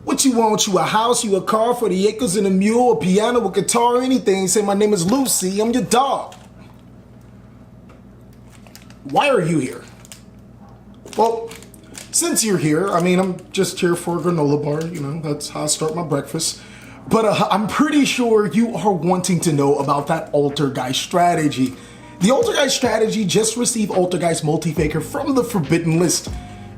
What you want? You a house, you a car, for the acres and a mule, a piano, a guitar, anything. Say my name is Lucy, I'm your dog. Why are you here? Well, since you're here, I mean, I'm just here for a granola bar, you know, that's how I start my breakfast. But I'm pretty sure you are wanting to know about that Altergeist strategy. The Altergeist strategy just received Altergeist Multi-Faker from the Forbidden List,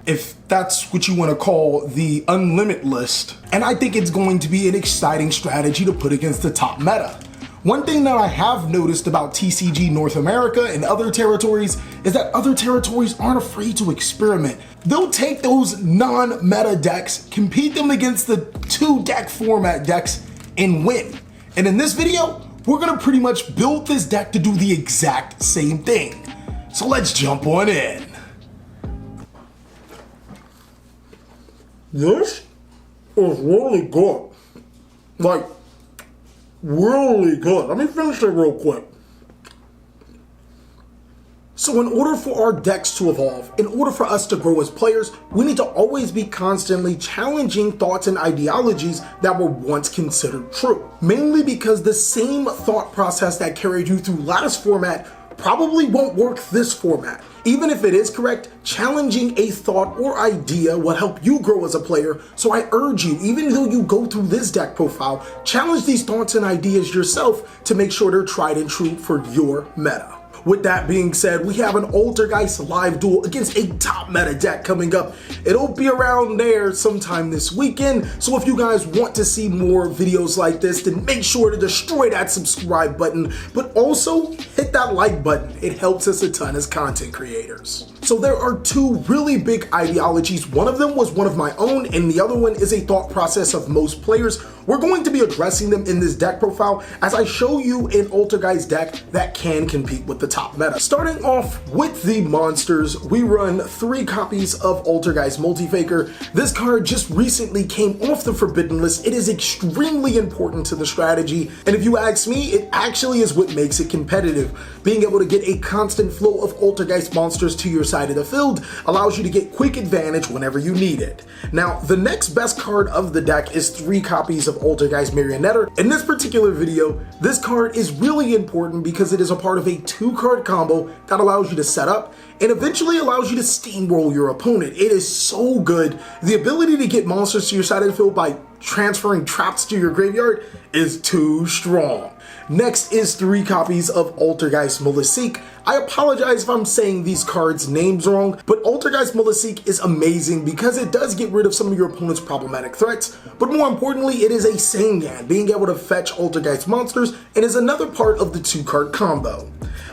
if that's what you want to call the Unlimited List. And I think it's going to be an exciting strategy to put against the top meta. One thing that I have noticed about TCG North America and other territories is that other territories aren't afraid to experiment. They'll take those non-meta decks, compete them against the 2-deck format decks, and win. And in this video, we're gonna pretty much build this deck to do the exact same thing. So let's jump on in. This is really good. Like, really good. Let me finish it real quick. So in order for our decks to evolve, in order for us to grow as players, we need to always be constantly challenging thoughts and ideologies that were once considered true. Mainly because the same thought process that carried you through last format probably won't work this format. Even if it is correct, challenging a thought or idea will help you grow as a player, so I urge you, even though you go through this deck profile, challenge these thoughts and ideas yourself to make sure they're tried and true for your meta. With that being said, we have an Altergeist live duel against a top meta deck coming up. It'll be around there sometime this weekend, so if you guys want to see more videos like this, then make sure to destroy that subscribe button, but also hit that like button. It helps us a ton as content creators. So there are two really big ideologies. One of them was one of my own, and the other one is a thought process of most players. We're going to be addressing them in this deck profile as I show you an Altergeist deck that can compete with the top meta. Starting off with the monsters, we run 3 copies of Altergeist Multi-Faker. This card just recently came off the Forbidden List. It is extremely important to the strategy, and if you ask me, it actually is what makes it competitive. Being able to get a constant flow of Altergeist monsters to your side of the field allows you to get quick advantage whenever you need it. Now, the next best card of the deck is 3 copies of Altergeist Marionetter. In this particular video, this card is really important because it is a part of a 2-card combo that allows you to set up and eventually allows you to steamroll your opponent. It is so good. The ability to get monsters to your side of the field by transferring traps to your graveyard is too strong. Next is 3 copies of Altergeist Maleseek. I apologize if I'm saying these cards' names wrong, but Altergeist Maleseek is amazing because it does get rid of some of your opponent's problematic threats, but more importantly, it is a Sangan, being able to fetch Altergeist monsters, and is another part of the 2-card combo.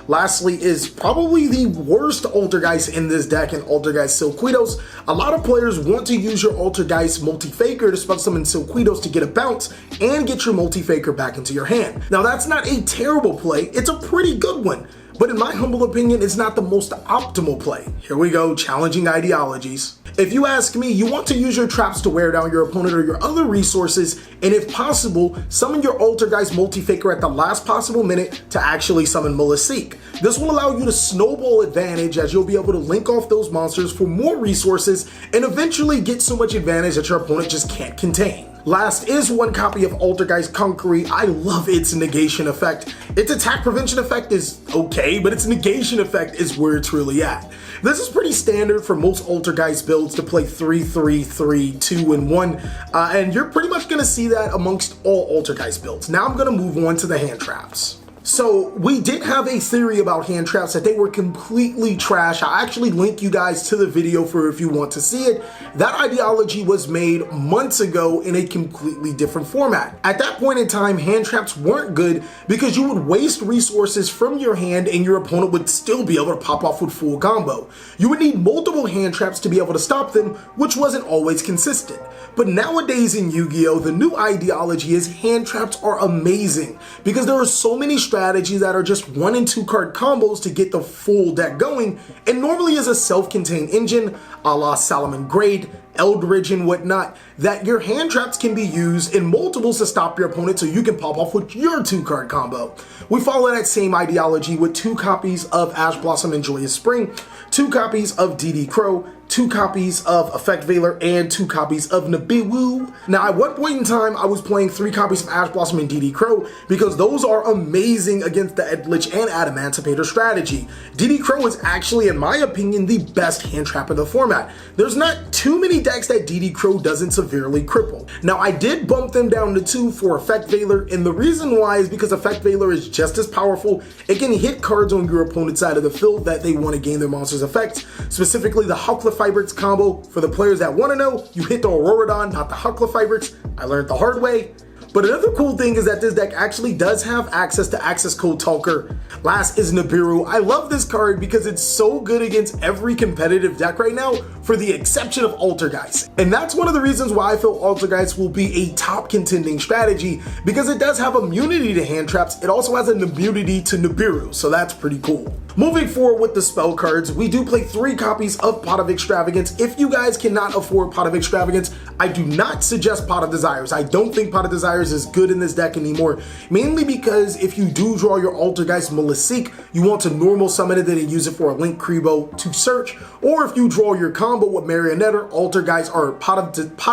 Lastly is probably the worst Altergeist in this deck in Altergeist Silquitos. A lot of players want to use your Altergeist Multi-Faker to spell summon Silquitos to get a bounce and get your Multi-Faker back into your hand. Now that's not a terrible play, it's a pretty good one. But in my humble opinion, it's not the most optimal play. Here we go, challenging ideologies. If you ask me, you want to use your traps to wear down your opponent or your other resources, and if possible, summon your Altergeist Multi-Faker at the last possible minute to actually summon Maleseek. This will allow you to snowball advantage as you'll be able to link off those monsters for more resources and eventually get so much advantage that your opponent just can't contain. Last is 1 copy of Altergeist Conqueror. I love its negation effect. Its attack prevention effect is okay, but its negation effect is where it's really at. This is pretty standard for most Altergeist builds to play 3-3-3, 2 and 1, and you're pretty much gonna see that amongst all Altergeist builds. Now I'm gonna move on to the hand traps. So we did have a theory about hand traps that they were completely trash. I'll actually link you guys to the video for if you want to see it. That ideology was made months ago in a completely different format. At that point in time, hand traps weren't good because you would waste resources from your hand and your opponent would still be able to pop off with full combo. You would need multiple hand traps to be able to stop them, which wasn't always consistent. But nowadays in Yu-Gi-Oh, the new ideology is hand traps are amazing because there are so many strategies that are just 1 and 2 card combos to get the full deck going, and normally is a self-contained engine a la Salomon Grade, Eldridge and whatnot. that your hand traps can be used in multiples to stop your opponent so you can pop off with your 2-card combo. We follow that same ideology with 2 copies of Ash Blossom and Joyous Spring, 2 copies of DD Crow, 2 copies of Effect Veiler, and 2 copies of Nibiru. Now, at one point in time, I was playing 3 copies of Ash Blossom and DD Crow because those are amazing against the Edlich and Adamancipator strategy. DD Crow is actually, in my opinion, the best hand trap in the format. There's not too many decks that DD Crow doesn't severely cripple. Now, I did bump them down to 2 for Effect Veiler, and the reason why is because Effect Veiler is just as powerful. It can hit cards on your opponent's side of the field that they want to gain their monster's effects, specifically the Huckla Fibrix combo. For the players that want to know, you hit the Auroradon, not the Huckla Fibrix. I learned the hard way. But another cool thing is that this deck actually does have access to Access Code Talker. Last is Nibiru. I love this card because it's so good against every competitive deck right now, for the exception of Altergeist. And that's one of the reasons why I feel Altergeist will be a top contending strategy, because it does have immunity to hand traps. It also has an immunity to Nibiru, so that's pretty cool. Moving forward with the spell cards, we do play 3 copies of Pot of Extravagance. If you guys cannot afford Pot of Extravagance, I do not suggest Pot of Desires. I don't think Pot of Desires is good in this deck anymore, mainly because if you do draw your Altergeist Maliseek, you want to normal summon it and use it for a Link Kribo to search, or if you draw your combo with Marionetta, Altergeist or Pot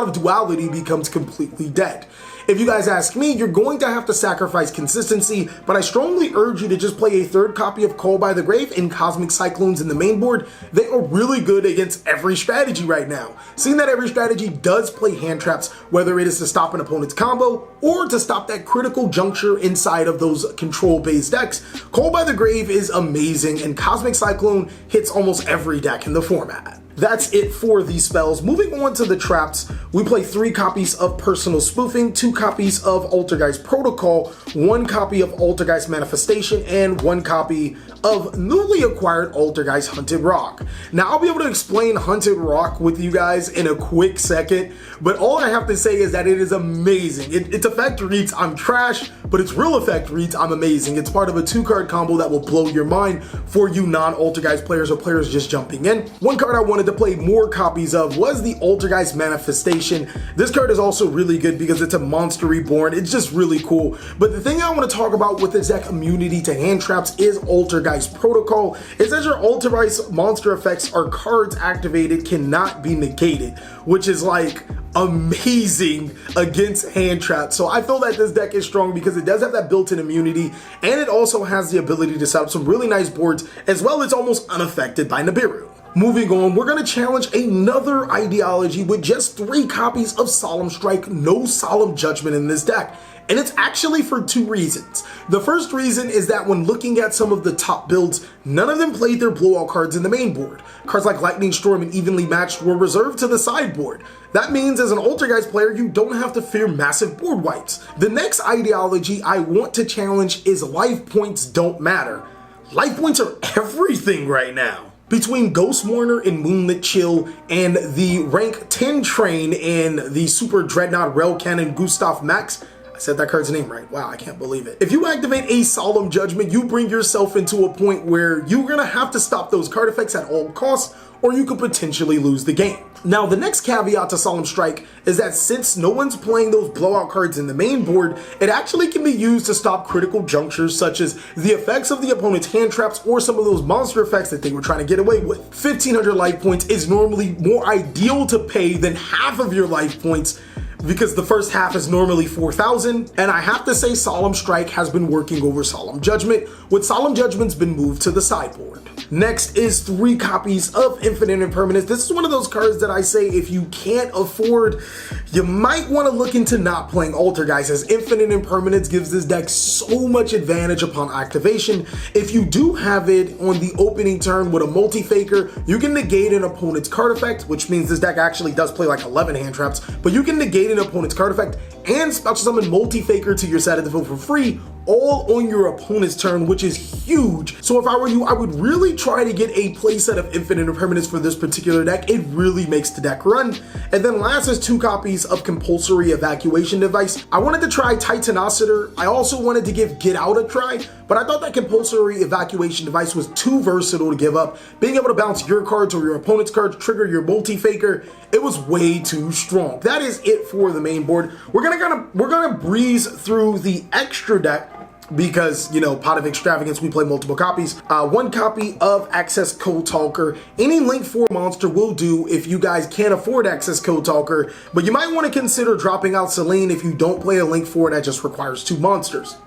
of Duality becomes completely dead. If you guys ask me, you're going to have to sacrifice consistency, but I strongly urge you to just play a 3rd copy of Call by the Grave and Cosmic Cyclones in the main board. They are really good against every strategy right now. Seeing that every strategy does play hand traps, whether it is to stop an opponent's combo or to stop that critical juncture inside of those control-based decks, Call by the Grave is amazing, and Cosmic Cyclone hits almost every deck in the format. That's it for these spells. Moving on to the traps, we play 3 copies of Personal Spoofing, 2 copies of Altergeist Protocol, 1 copy of Altergeist Manifestation, and 1 copy of newly acquired Altergeist Hunted Rock. Now, I'll be able to explain Hunted Rock with you guys in a quick second, but all I have to say is that it is amazing. Its effect reads, I'm trash, but its real effect reads, I'm amazing. It's part of a 2-card combo that will blow your mind for you non-Altergeist players or players just jumping in. One card I wanted to play more copies of was the Altergeist Manifestation. This card is also really good because it's a monster reborn. It's just really cool. But the thing I want to talk about with this deck immunity to hand traps is Altergeist Protocol. It says your Altergeist monster effects or cards activated cannot be negated, which is like amazing against hand traps. So I feel that this deck is strong because it does have that built-in immunity, and it also has the ability to set up some really nice boards, as well as almost unaffected by Nibiru. Moving on, we're going to challenge another ideology with just 3 copies of Solemn Strike, no Solemn Judgment in this deck. And it's actually for 2 reasons. The first reason is that when looking at some of the top builds, none of them played their blowout cards in the main board. Cards like Lightning Storm and Evenly Matched were reserved to the sideboard. That means as an Altergeist player, you don't have to fear massive board wipes. The next ideology I want to challenge is life points don't matter. Life points are everything right now. Between Ghost Mourner and Moonlit Chill and the rank 10 train and the Super Dreadnought Rail Cannon Gustav Max, I said that card's name right. Wow, I can't believe it. If you activate a Solemn Judgment, you bring yourself into a point where you're gonna have to stop those card effects at all costs, or you could potentially lose the game. Now, the next caveat to Solemn Strike is that since no one's playing those blowout cards in the main board, it actually can be used to stop critical junctures such as the effects of the opponent's hand traps or some of those monster effects that they were trying to get away with. 1,500 life points is normally more ideal to pay than half of your life points, because the first half is normally 4,000, and I have to say Solemn Strike has been working over Solemn Judgment, with Solemn Judgment's been moved to the sideboard. Next is 3 copies of Infinite Impermanence. This is one of those cards that I say if you can't afford, you might want to look into not playing Altergeist, as Infinite Impermanence gives this deck so much advantage upon activation. If you do have it on the opening turn with a Multi-Faker, you can negate an opponent's card effect, which means this deck actually does play like 11 hand traps, but you can negate an opponent's card effect and special summon Multi-Faker to your side of the field for free, all on your opponent's turn, which is huge. So if I were you, I would really try to get a playset of Infinite Impermanence for this particular deck. It really makes the deck run. And then last is 2 copies of Compulsory Evacuation Device. I wanted to try Titanociter. I also wanted to give Get Out a try, but I thought that Compulsory Evacuation Device was too versatile to give up. Being able to bounce your cards or your opponent's cards, trigger your multi-faker, it was way too strong. That is it for the main board. We're gonna breeze through the extra deck because, you know, Pot of Extravagance, we play multiple copies. 1 copy of Access Code Talker. Any Link 4 monster will do if you guys can't afford Access Code Talker, but you might want to consider dropping out Selene if you don't play a Link 4 that just requires 2 monsters.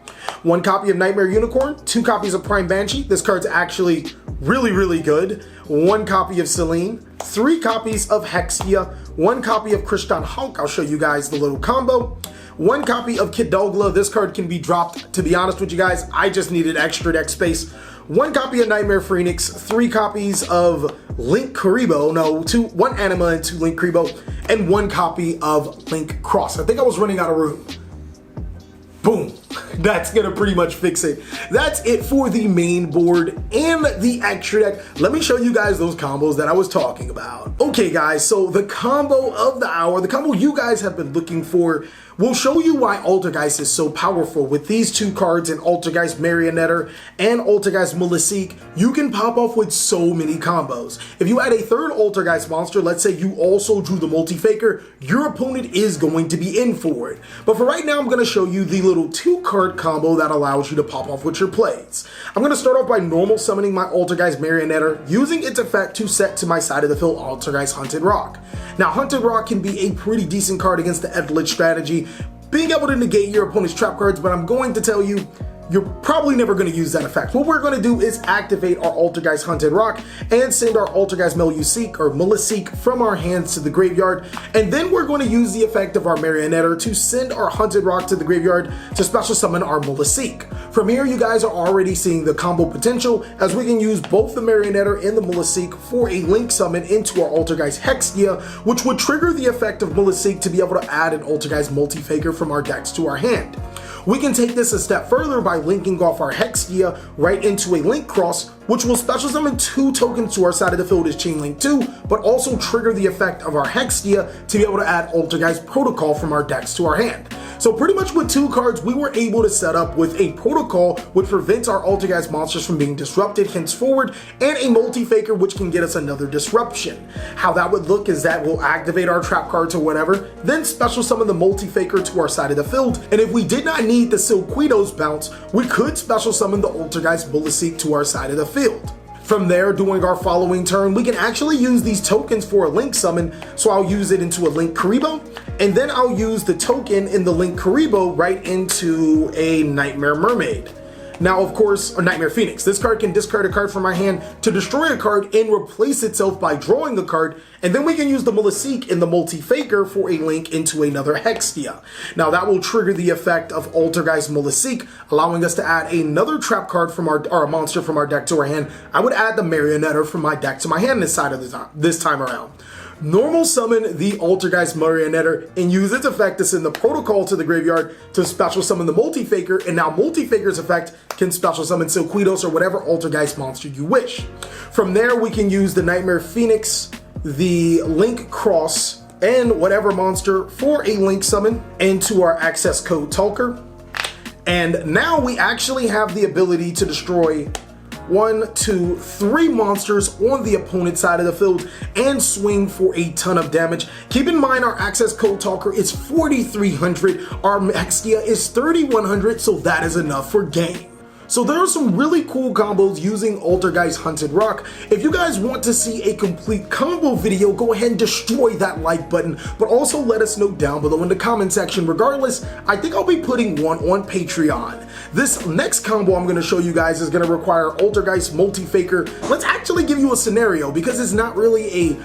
1 copy of Nightmare Unicorn, 2 copies of Prime Banshee. This card's actually really good. 1 copy of Selene, 3 copies of Hexia, 1 copy of Kristan Hulk. I'll show you guys the little combo. 1 copy of Kidogla. This card can be dropped. To be honest with you guys, I just needed extra deck space. 1 copy of Nightmare Phoenix, 3 copies of Link Karibo, 1 Anima and 2 Link Karibo, and 1 copy of Link Cross. I think I was running out of room. Boom. That's gonna pretty much fix it. That's it for the main board and the extra deck. Let me show you guys those combos that I was talking about. Okay guys, so the combo of the hour, the combo you guys have been looking for, will show you why Altergeist is so powerful. With these 2 cards in Altergeist Marionetter and Altergeist Maliseek, you can pop off with so many combos. If you add a 3rd Altergeist monster, let's say you also drew the multi-faker, your opponent is going to be in for it. But for right now, I'm gonna show you the little 2-card combo that allows you to pop off with your plays. I'm gonna start off by normal summoning my Altergeist Marionetter, using its effect to set to my side of the field Altergeist Hunted Rock. Now, Hunted Rock can be a pretty decent card against the Edlich strategy, being able to negate your opponent's trap cards, but I'm going to tell you, you're probably never going to use that effect. What we're going to do is activate our Altergeist Hunted Rock and send our Altergeist Maliseek from our hands to the graveyard, and then we're going to use the effect of our Marionetter to send our Hunted Rock to the graveyard to special summon our Maliseek. From here, you guys are already seeing the combo potential, as we can use both the Marionetter and the Maliseek for a link summon into our Altergeist Hexia, which would trigger the effect of Maliseek to be able to add an Altergeist Multi-Faker from our decks to our hand. We can take this a step further by linking off our Hexia right into a Link Cross, which will special summon 2 tokens to our side of the field as Chain Link 2, but also trigger the effect of our Hexia to be able to add Altergeist Protocol from our decks to our hand. So pretty much with 2 cards, we were able to set up with a Protocol which prevents our Altergeist monsters from being disrupted henceforward, and a Multi-Faker which can get us another disruption. How that would look is that we'll activate our trap cards or whatever, then special summon the Multi-Faker to our side of the field, and if we did not need the Silquitos bounce, we could special summon the Altergeist Maliseek to our side of the field. From there, during our following turn, we can actually use these tokens for a Link summon, so I'll use it into a Link Karibo, and then I'll use the token in the Link Karibo right into a Nightmare Mermaid. Now, of course, a Nightmare Phoenix. This card can discard a card from my hand to destroy a card and replace itself by drawing a card, and then we can use the Maliseek in the Multi-Faker for a link into another Hexia. Now, that will trigger the effect of Altergeist Maliseek, allowing us to add another trap card from our monster from our deck to our hand. I would add the Marionetter from my deck to my hand this time around. Normal summon the Altergeist Marionetter and use its effect to send the Protocol to the graveyard to special summon the Multi-Faker, and now Multi-Faker's effect can special summon Silquitos or whatever Altergeist monster you wish. From there, we can use the Nightmare Phoenix, the Link Cross, and whatever monster for a link summon into our Access Code Talker. And now we actually have the ability to destroy 1, 2, 3 monsters on the opponent's side of the field and swing for a ton of damage. Keep in mind our Access Code Talker is 4,300, our Hexia is 3,100, so that is enough for game. So there are some really cool combos using Altergeist Hunted Rock. If you guys want to see a complete combo video, go ahead and destroy that like button, but also let us know down below in the comment section. Regardless, I think I'll be putting one on Patreon. This next combo I'm going to show you guys is going to require Altergeist Multi-Faker. Let's actually give you a scenario because it's not really a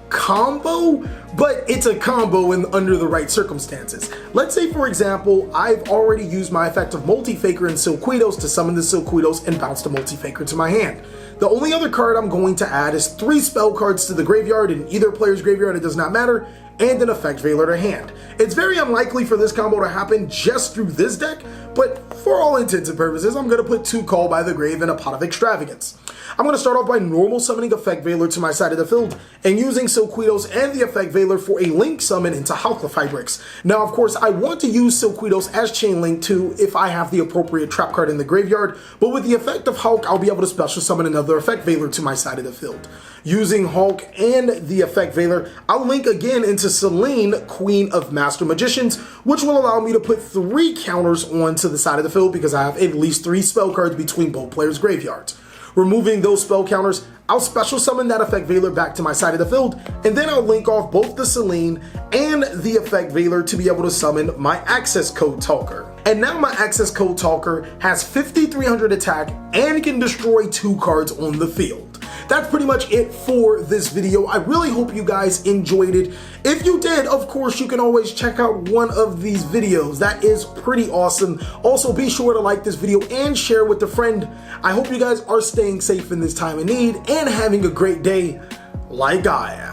combo, but it's a combo under the right circumstances. Let's say, for example, I've already used my effect of Multi-Faker and Silquitos to summon the Silquitos and bounce the Multi-Faker to my hand. The only other card I'm going to add is 3 spell cards to the graveyard in either player's graveyard, it does not matter, and an effect Veiler to hand. It's very unlikely for this combo to happen just through this deck, but for all intents and purposes, I'm going to put 2 Call by the Grave in a Pot of Extravagance. I'm going to start off by normal summoning Effect Veiler to my side of the field and using Silquitos and the Effect Veiler for a link summon into Halqifibrix. Now, of course, I want to use Silquitos as Chain Link too if I have the appropriate trap card in the graveyard, but with the effect of Hulk, I'll be able to special summon another Effect Veiler to my side of the field. Using Hulk and the Effect Veiler, I'll link again into Selene, Queen of Master Magicians, which will allow me to put 3 counters onto the side of the field because I have at least 3 spell cards between both players' graveyards. Removing those spell counters, I'll special summon that Effect Veiler back to my side of the field, and then I'll link off both the Selene and the Effect Veiler to be able to summon my Access Code Talker. And now my Access Code Talker has 5300 attack and can destroy 2 cards on the field. That's pretty much it for this video. I really hope you guys enjoyed it. If you did, of course, you can always check out one of these videos. That is pretty awesome. Also, be sure to like this video and share with a friend. I hope you guys are staying safe in this time of need and having a great day like I am.